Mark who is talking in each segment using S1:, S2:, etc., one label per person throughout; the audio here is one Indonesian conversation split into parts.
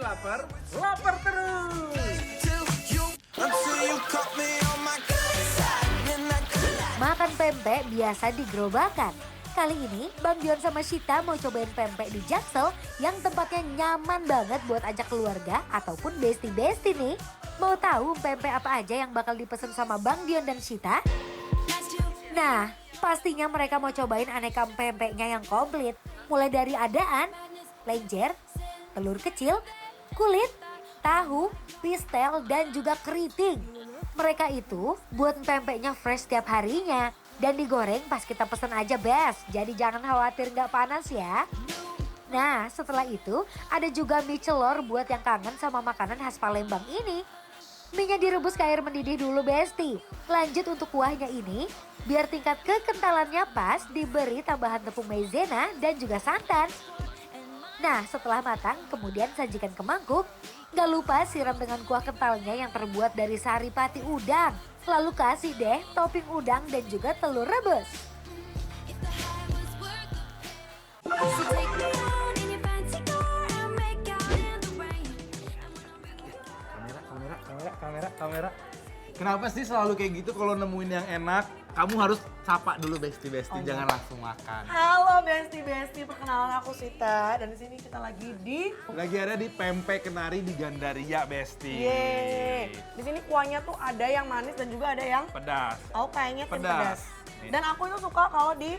S1: lapar, lapar terus.
S2: Makan pempek biasa di gerobakan. Kali ini Bang Dion sama Shita mau cobain pempek di Jaksel yang tempatnya nyaman banget buat ajak keluarga ataupun besti-besti nih. Mau tahu pempek apa aja yang bakal dipesen sama Bang Dion dan Shita? Nah, pastinya mereka mau cobain aneka pempeknya yang komplit. Mulai dari adaan, lenjer, telur kecil, kulit, tahu, pistel, dan juga keriting. Mereka itu buat pempeknya fresh setiap harinya dan digoreng pas kita pesen aja bes. Jadi jangan khawatir nggak panas ya. Nah setelah itu ada juga mie celor buat yang kangen sama makanan khas Palembang ini. Mie-nya direbus ke air mendidih dulu besti. Lanjut untuk kuahnya ini, biar tingkat kekentalannya pas diberi tambahan tepung maizena dan juga santan. Nah setelah matang kemudian sajikan ke mangkuk. Gak lupa siram dengan kuah kentalnya yang terbuat dari saripati udang. Lalu kasih deh topping udang dan juga telur rebus.
S1: Kamera. Kenapa sih selalu kayak gitu kalau nemuin yang enak? Kamu harus sapa dulu besti-besti, jangan langsung makan.
S3: Halo besti-besti, perkenalan aku Sita dan di sini kita lagi
S1: Lagi ada di Pempek Kenari di Gandaria, besti.
S3: Yeay. Di sini kuahnya tuh ada yang manis dan juga ada yang
S1: Pedas.
S3: aku kayaknya tim
S1: Pedas.
S3: pedas. Dan aku itu suka kalau di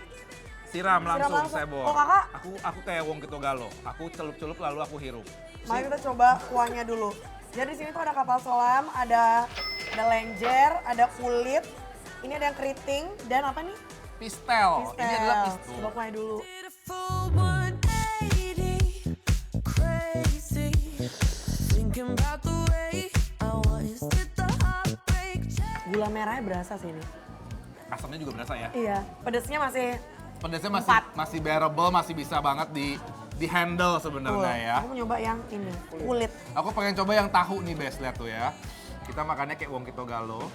S1: Siram langsung,
S3: langsung.
S1: sebor.
S3: Oh, Kakak?
S1: Aku kayak wong Kitogalo. Aku celup-celup lalu aku hirup.
S3: mari kita coba kuahnya dulu. Jadi di sini tuh ada kapal selam, ada lenjer, ada kulit, ini ada yang keriting dan apa nih?
S1: Pistel.
S3: Pistel.
S1: Ini adalah pistel.
S3: Coba kuahnya dulu. Gula merahnya berasa sih ini.
S1: Asamnya juga berasa ya.
S3: Iya, pedasnya masih
S1: Pedasnya
S3: Empat.
S1: masih bearable, masih bisa banget di handle sebenarnya ya.
S3: Aku mau nyoba yang ini, kulit.
S1: Aku pengen coba yang tahu nih, Bes, lihat tuh ya. Kita makannya kayak wong Kitogalo.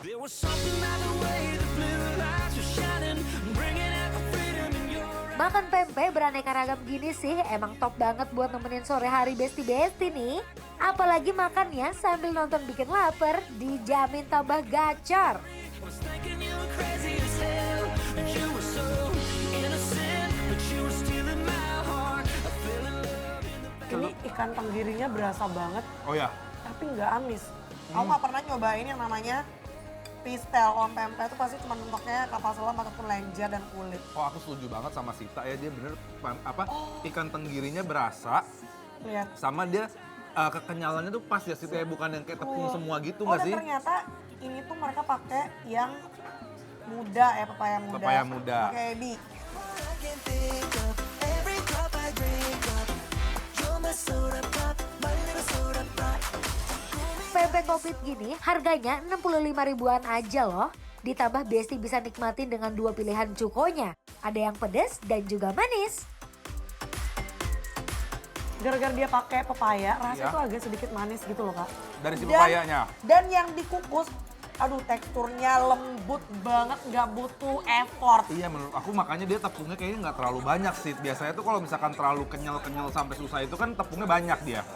S2: Makan pempek beraneka ragam gini sih emang top banget buat nemenin sore hari besti-besti nih. Apalagi makannya sambil nonton bikin lapar, dijamin tambah gacor.
S3: Ini ikan tenggirinya berasa banget,
S1: Oh ya,
S3: tapi nggak amis. Aku nggak pernah nyobain yang namanya pistel. Kalau pempek itu pasti cuma bentuknya kapal selam ataupun lenjer dan kulit.
S1: oh aku setuju banget sama Sita ya, dia bener ikan tenggirinya berasa
S3: Lihat.
S1: sama dia kekenyalannya tuh pas ya Sita ya, bukan yang kayak tepung semua gitu
S3: Oh,
S1: nggak
S3: dan
S1: sih?
S3: ternyata ini tuh mereka pakai yang muda ya, pepaya muda.
S1: Pepaya muda.
S3: Pakai ebi.
S2: Pempek komplit gini harganya 65 ribuan aja loh. Ditambah besti bisa nikmatin dengan dua pilihan cukonya. Ada yang pedas dan juga manis.
S3: Gara-gara dia pakai pepaya, rasanya
S1: Iya.
S3: tuh agak sedikit manis gitu loh, Kak.
S1: Dari si pepayanya.
S3: Dan yang dikukus, aduh teksturnya lembut banget, nggak butuh effort.
S1: Iya, menurut aku makanya dia tepungnya kayaknya nggak terlalu banyak sih. Biasanya tuh kalau misalkan terlalu kenyal-kenyal sampai susah itu kan tepungnya banyak dia.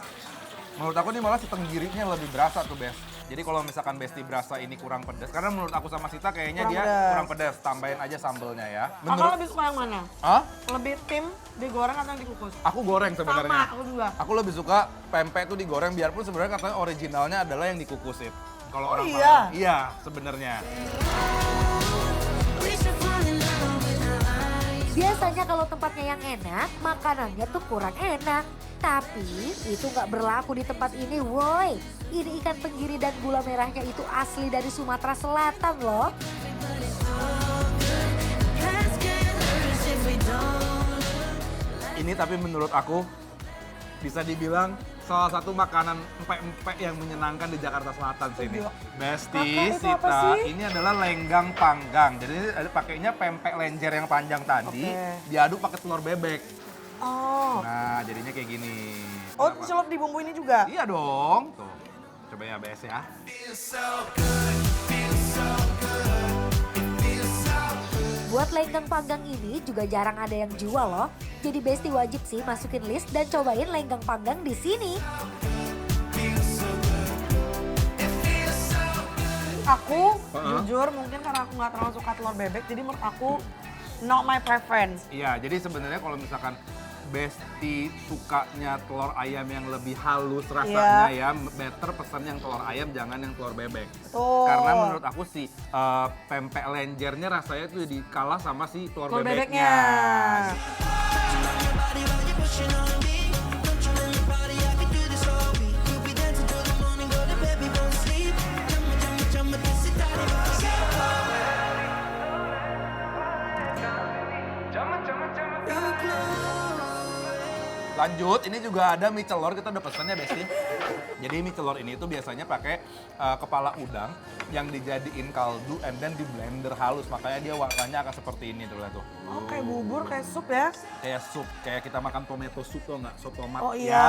S1: Menurut aku nih malah si tenggirinya lebih berasa tuh, Bes. Jadi kalau misalkan Besti berasa ini kurang pedas, karena menurut aku sama Sita kayaknya
S3: Kurang
S1: dia
S3: pedas.
S1: kurang pedas. Tambahin aja sambelnya ya.
S3: Kakak lebih suka yang mana?
S1: Hah?
S3: Lebih tim digoreng atau dikukus?
S1: Aku goreng sebenarnya.
S3: Sama, aku juga.
S1: Aku lebih suka pempek tuh digoreng, biarpun sebenarnya katanya originalnya adalah yang dikukusin. Kalau orang
S3: iya?
S1: Padang. Iya, sebenarnya.
S2: Biasanya kalau tempatnya yang enak, makanannya tuh kurang enak. Tapi itu nggak berlaku di tempat ini, woi. Ini ikan tenggiri dan gula merahnya itu asli dari Sumatera Selatan loh.
S1: Ini tapi menurut aku bisa dibilang salah satu makanan empek-empek yang menyenangkan di Jakarta Selatan sini.
S3: Iya.
S1: Besti,
S3: Kakak, itu apa
S1: Sita,
S3: sih?
S1: ini adalah lenggang panggang. Jadi ini ada pakainya pempek lenjer yang panjang tadi,
S3: Oke.
S1: diaduk pakai telur bebek.
S3: Oh,
S1: Nah, jadinya kayak gini.
S3: oh
S1: Kenapa?
S3: celup di bumbu ini juga?
S1: Iya dong. Tuh, coba ya BS ya.
S2: Buat lenggang panggang ini juga jarang ada yang jual loh. Jadi Besti wajib sih masukin list dan cobain lenggang panggang di sini.
S3: aku, jujur mungkin karena aku nggak terlalu suka telur bebek, jadi menurut aku not my preference.
S1: Iya, jadi sebenarnya kalau misalkan Besti sukanya telur ayam yang lebih halus rasanya ya, better pesen yang telur ayam, jangan yang telur bebek.
S3: Tuh.
S1: Karena menurut aku sih pempek lenjernya rasanya tuh jadi kalah sama si telur bebeknya. Lanjut, ini juga ada mie celor, kita udah pesannya Besti. Jadi mie celor ini tuh biasanya pakai kepala udang yang dijadiin kaldu and then di blender halus, makanya dia warnanya akan seperti ini tuh, lihat tuh.
S3: Oh, kayak bubur, kayak sup ya?
S1: Kayak sup, kayak kita makan tomato soup tuh nggak, sop tomat
S3: Oh
S1: ya.
S3: iya.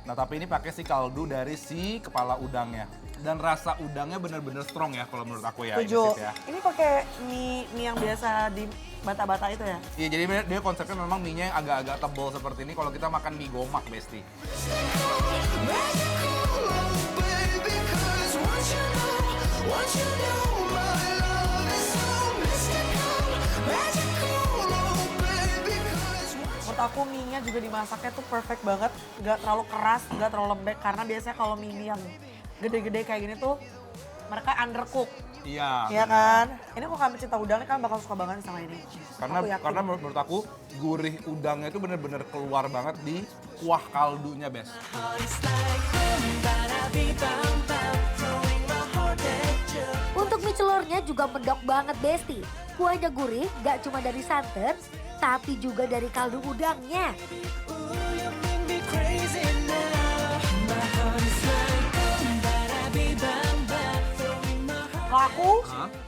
S1: Nah tapi ini pakai si kaldu dari si kepala udangnya. Dan rasa udangnya bener-bener strong ya kalau menurut aku ya.
S3: Setuju.
S1: Ini, ya.
S3: Ini pakai mie yang biasa di bata-bata itu ya?
S1: Iya, jadi dia konsepnya memang mie-nya yang agak-agak tebal seperti ini kalau kita makan mie gomak, Besti.
S3: Menurut aku mie-nya juga dimasaknya tuh perfect banget. Nggak terlalu keras, nggak terlalu lembek. Karena biasanya kalau mie yang gede-gede kayak gini tuh mereka undercook.
S1: Iya.
S3: Iya kan? Ini kok kami cinta udang kan bakal suka banget sama ini.
S1: Karena menurut aku gurih udangnya itu bener-bener keluar banget di kuah kaldunya, Bes.
S2: Untuk mie celornya juga mendok banget Besti. Kuahnya gurih gak cuma dari santan, tapi juga dari kaldu udangnya.
S3: Kalau aku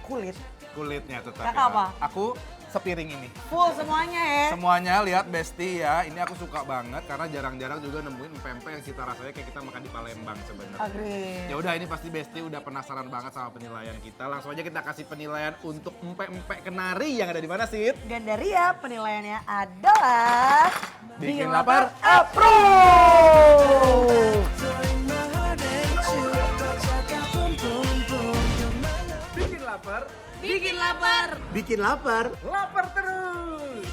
S3: kulit.
S1: Kulitnya tetap
S3: Kakak apa?
S1: Aku sepiring ini.
S3: Full semuanya ya.
S1: Semuanya lihat Besti ya, ini aku suka banget karena jarang-jarang juga nemuin pempek yang cita rasanya kayak kita makan di Palembang sebenarnya.
S3: Agree.
S1: Ya udah, ini pasti Besti udah penasaran banget sama penilaian kita. Langsung aja kita kasih penilaian untuk empek-empek kenari yang ada di mana sih?
S3: Gandaria penilaiannya adalah
S1: Bikin lapar,
S3: approve.
S1: Bikin lapar,
S3: Bikin lapar.
S1: bikin lapar, lapar terus.